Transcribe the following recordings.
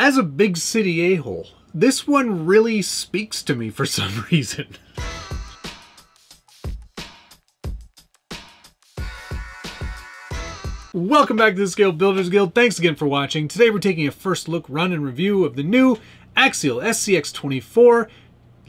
As a big city a-hole, this one really speaks to me for some reason. Welcome back to the Scale Builders Guild. Thanks again for watching. Today we're taking a first look, run, and review of the new Axial SCX24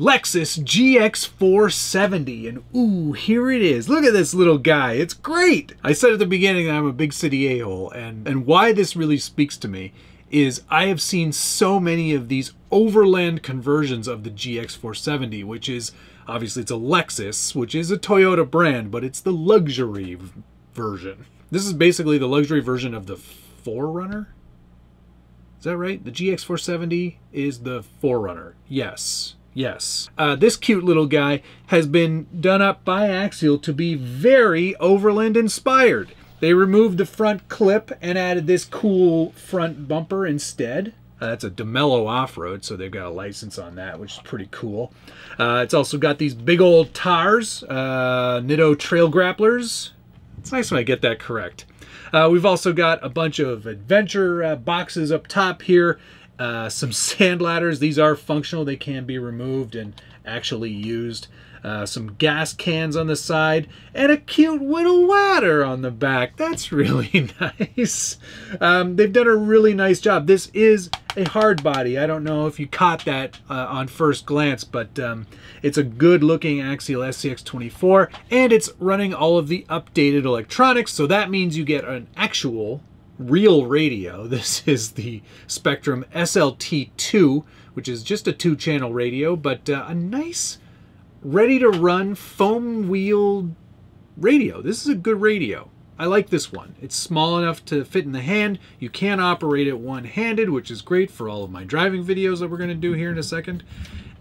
Lexus GX470. And ooh, here it is. Look at this little guy. It's great. I said at the beginning that I'm a big city a-hole, and why this really speaks to me is I have seen so many of these overland conversions of the GX470, which is, obviously it's a Lexus, which is a Toyota brand, but it's the luxury version. This is basically the luxury version of the 4Runner. Is that right? The GX470 is the 4Runner. Yes. Yes. This cute little guy has been done up by Axial to be very overland inspired. They removed the front clip and added this cool front bumper instead. That's a DeMello off-road, so they've got a license on that, which is pretty cool. It's also got these big old tires, Nitto trail grapplers. It's nice when I get that correct. We've also got a bunch of adventure boxes up top here. Some sand ladders. These are functional. They can be removed and actually used. Some gas cans on the side. And a cute little ladder on the back. That's really nice. They've done a really nice job. This is a hard body. I don't know if you caught that on first glance, but it's a good looking Axial SCX24, and it's running all of the updated electronics, so that means you get an actual real radio. This is the Spectrum SLT2, which is just a 2-channel radio, but a nice ready to run foam wheel radio. This is a good radio. I like this one. It's small enough to fit in the hand. You can operate it one-handed, which is great for all of my driving videos that we're going to do here in a second.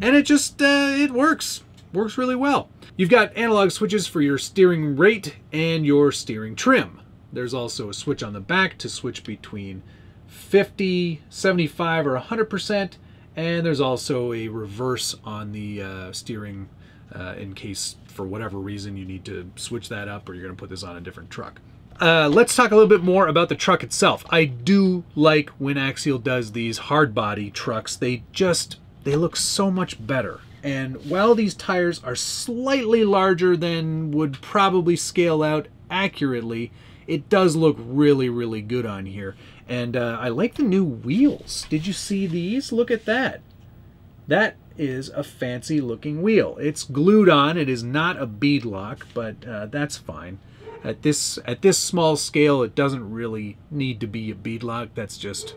And it just, it works. Works really well. You've got analog switches for your steering rate and your steering trim. There's also a switch on the back to switch between 50, 75, or 100%. And there's also a reverse on the steering in case, for whatever reason, you need to switch that up or you're going to put this on a different truck. Let's talk a little bit more about the truck itself. I do like when Axial does these hard body trucks. They look so much better. And while these tires are slightly larger than would probably scale out accurately, it does look really, really good on here. And I like the new wheels. Did you see these? Look at that. That is a fancy looking wheel. It's glued on. It is not a bead lock, but that's fine. At this small scale, it doesn't really need to be a bead lock. That's just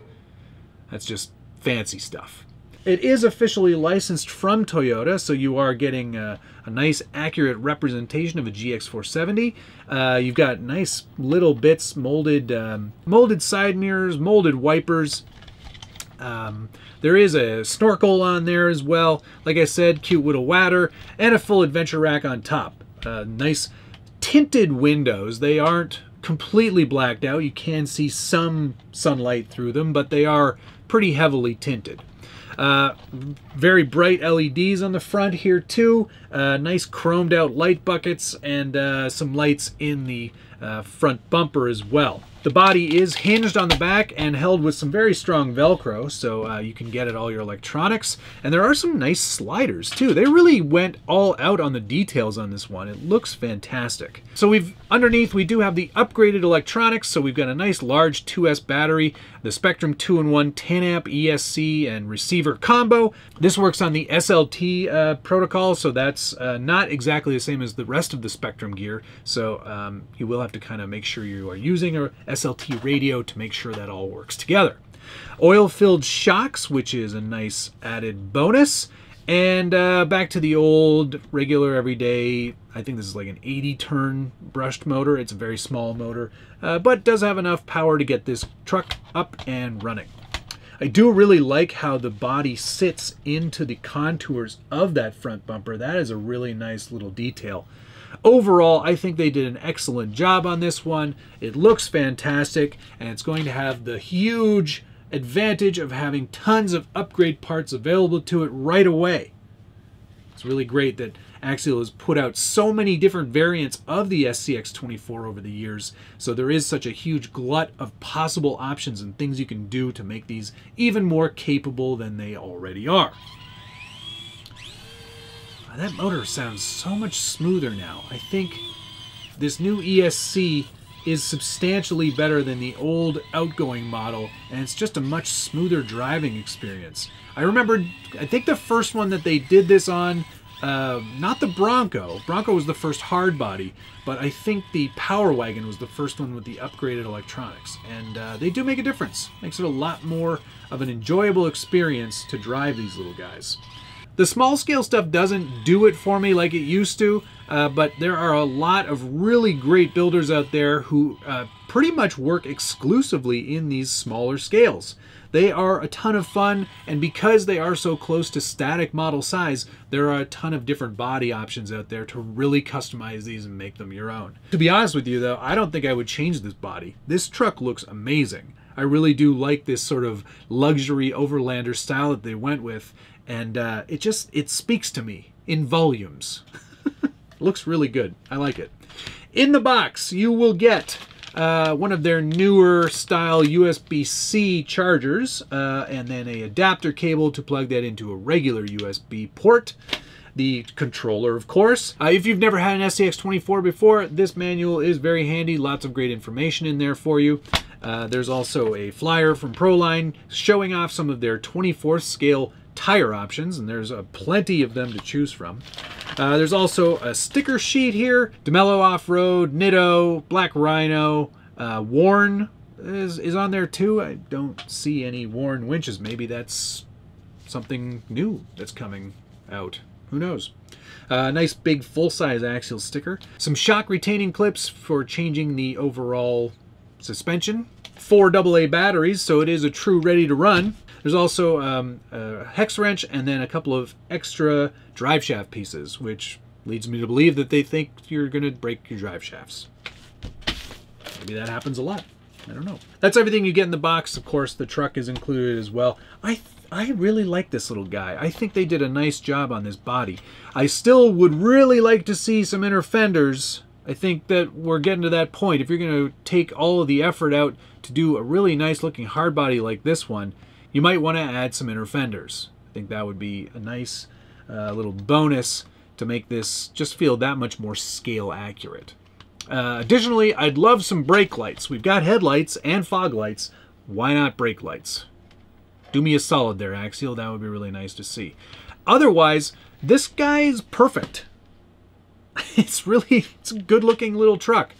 fancy stuff. It is officially licensed from Toyota, so you are getting a nice accurate representation of a GX470. You've got nice little bits, molded side mirrors, molded wipers. There is a snorkel on there as well. Like I said, cute little ladder and a full adventure rack on top. Nice tinted windows. They aren't completely blacked out. You can see some sunlight through them, but they are pretty heavily tinted. Very bright LEDs on the front here too. Nice chromed out light buckets and some lights in the front bumper as well. The body is hinged on the back and held with some very strong Velcro, so you can get at all your electronics. And there are some nice sliders too. They really went all out on the details on this one. It looks fantastic. So underneath we do have the upgraded electronics. So we've got a nice large 2S battery, the Spectrum 2-in-1 10-amp ESC and receiver combo. This works on the SLT protocol, so that's not exactly the same as the rest of the Spectrum gear. So you will have to kind of make sure you are using a SLT radio to make sure that all works together. Oil-filled shocks, which is a nice added bonus. And back to the old, regular, everyday, I think this is like an 80-turn brushed motor. It's a very small motor, but does have enough power to get this truck up and running. I do really like how the body sits into the contours of that front bumper. That is a really nice little detail. Overall, I think they did an excellent job on this one. It looks fantastic, and it's going to have the huge advantage of having tons of upgrade parts available to it right away. It's really great that Axial has put out so many different variants of the SCX24 over the years, so there is such a huge glut of possible options and things you can do to make these even more capable than they already are. That motor sounds so much smoother now. I think this new ESC is substantially better than the old outgoing model, and it's just a much smoother driving experience. I remember, I think the first one that they did this on, not the Bronco. Bronco was the first hard body, but I think the Power Wagon was the first one with the upgraded electronics, and they do make a difference. Makes it a lot more of an enjoyable experience to drive these little guys. The small scale stuff doesn't do it for me like it used to, but there are a lot of really great builders out there who pretty much work exclusively in these smaller scales. They are a ton of fun, and because they are so close to static model size, there are a ton of different body options out there to really customize these and make them your own. To be honest with you though, I don't think I would change this body. This truck looks amazing. I really do like this sort of luxury overlander style that they went with, and it speaks to me in volumes. Looks really good. I like it. In the box, you will get one of their newer style USB-C chargers, and then an adapter cable to plug that into a regular USB port. The controller, of course. If you've never had an SCX24 before, this manual is very handy. Lots of great information in there for you. There's also a flyer from Proline showing off some of their 24th scale tire options, and there's plenty of them to choose from. There's also a sticker sheet here. DeMello Off-Road, Nitto, Black Rhino, Warn is on there too. I don't see any Warn winches. Maybe that's something new that's coming out. Who knows? Nice big full-size Axial sticker. Some shock retaining clips for changing the overall suspension. 4 AA batteries, so it is a true ready to run. There's also a hex wrench and then a couple of extra drive shaft pieces, which leads me to believe that they think you're going to break your drive shafts. Maybe that happens a lot. I don't know. That's everything you get in the box. Of course, the truck is included as well. I really like this little guy. I think they did a nice job on this body. I still would really like to see some inner fenders. I think that we're getting to that point. If you're going to take all of the effort out to do a really nice looking hard body like this one, you might want to add some inner fenders. I think that would be a nice little bonus to make this just feel that much more scale accurate. Additionally, I'd love some brake lights. We've got headlights and fog lights. Why not brake lights? Do me a solid there, Axial. That would be really nice to see. Otherwise, this guy's perfect. It's a good looking little truck.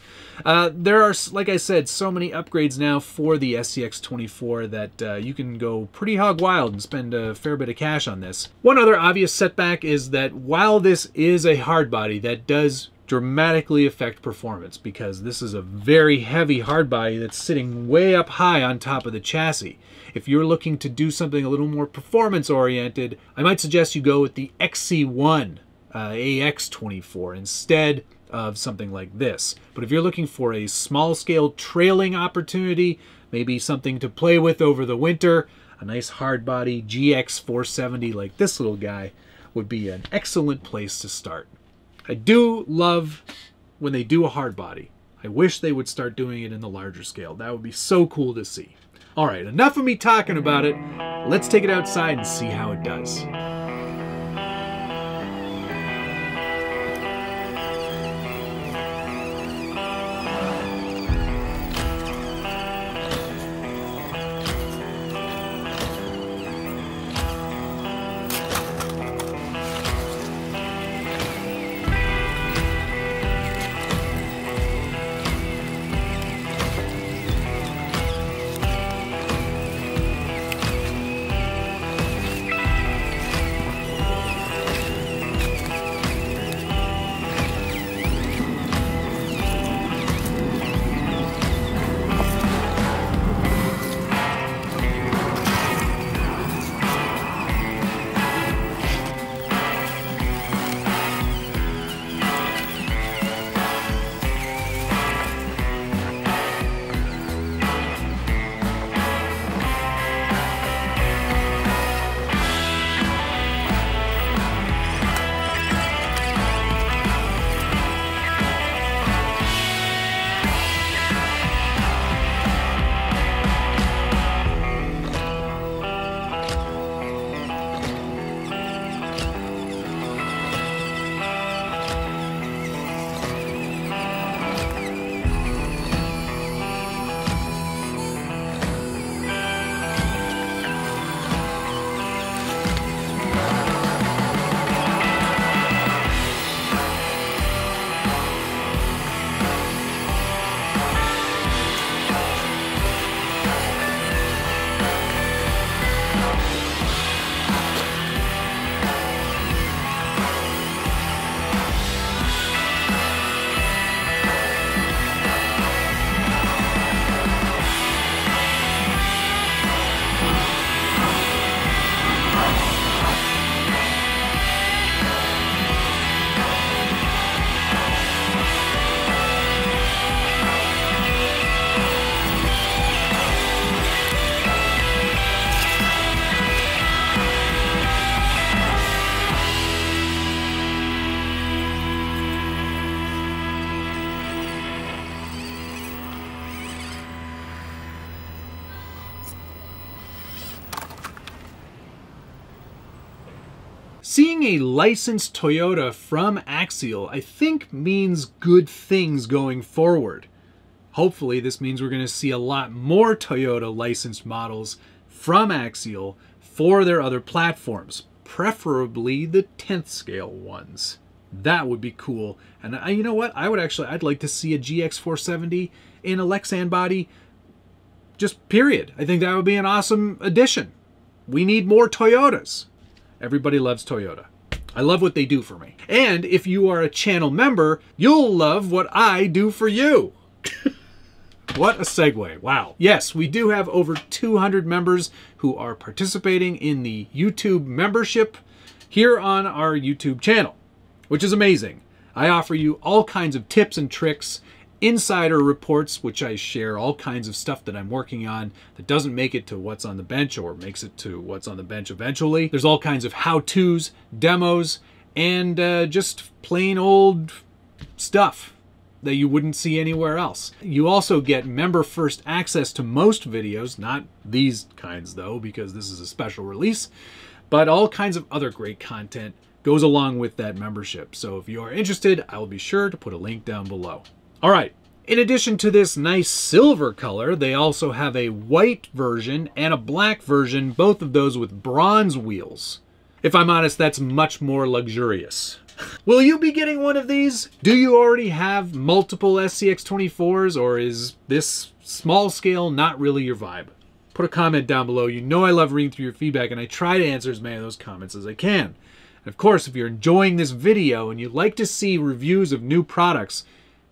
There are, like I said, so many upgrades now for the SCX24 that you can go pretty hog wild and spend a fair bit of cash on this. One other obvious setback is that while this is a hard body, that does dramatically affect performance, because this is a very heavy hard body that's sitting way up high on top of the chassis. If you're looking to do something a little more performance oriented, I might suggest you go with the XC1 AX24 instead of something like this. But if you're looking for a small scale trailing opportunity, maybe something to play with over the winter, a nice hard body GX470 like this little guy would be an excellent place to start. I do love when they do a hard body. I wish they would start doing it in the larger scale. That would be so cool to see. All right, enough of me talking about it. Let's take it outside and see how it does. Seeing a licensed Toyota from Axial, I think means good things going forward. Hopefully this means we're going to see a lot more Toyota licensed models from Axial for their other platforms, preferably the 10th scale ones. That would be cool. And you know what? I'd like to see a GX470 in a Lexan body, just period. I think that would be an awesome addition. We need more Toyotas. Everybody loves Toyota. I love what they do for me. And if you are a channel member, you'll love what I do for you. What a segue. Wow. Yes, we do have over 200 members who are participating in the YouTube membership here on our YouTube channel, which is amazing. I offer you all kinds of tips and tricks, insider reports, which I share all kinds of stuff that I'm working on that doesn't make it to what's on the bench or makes it to what's on the bench eventually. There's all kinds of how-tos, demos, and just plain old stuff that you wouldn't see anywhere else. You also get member first access to most videos, not these kinds though, because this is a special release, but all kinds of other great content goes along with that membership. So if you are interested, I will be sure to put a link down below. All right, in addition to this nice silver color, they also have a white version and a black version, both of those with bronze wheels. If I'm honest, that's much more luxurious. Will you be getting one of these? Do you already have multiple SCX24s, or is this small scale not really your vibe? Put a comment down below. You know I love reading through your feedback, and I try to answer as many of those comments as I can. And of course, if you're enjoying this video and you'd like to see reviews of new products,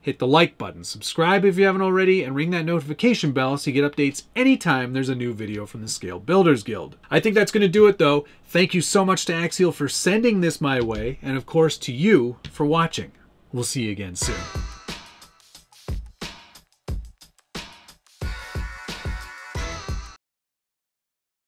hit the like button, subscribe if you haven't already, and ring that notification bell so you get updates anytime there's a new video from the Scale Builders Guild. I think that's going to do it though. Thank you so much to Axial for sending this my way, and of course to you for watching. We'll see you again soon.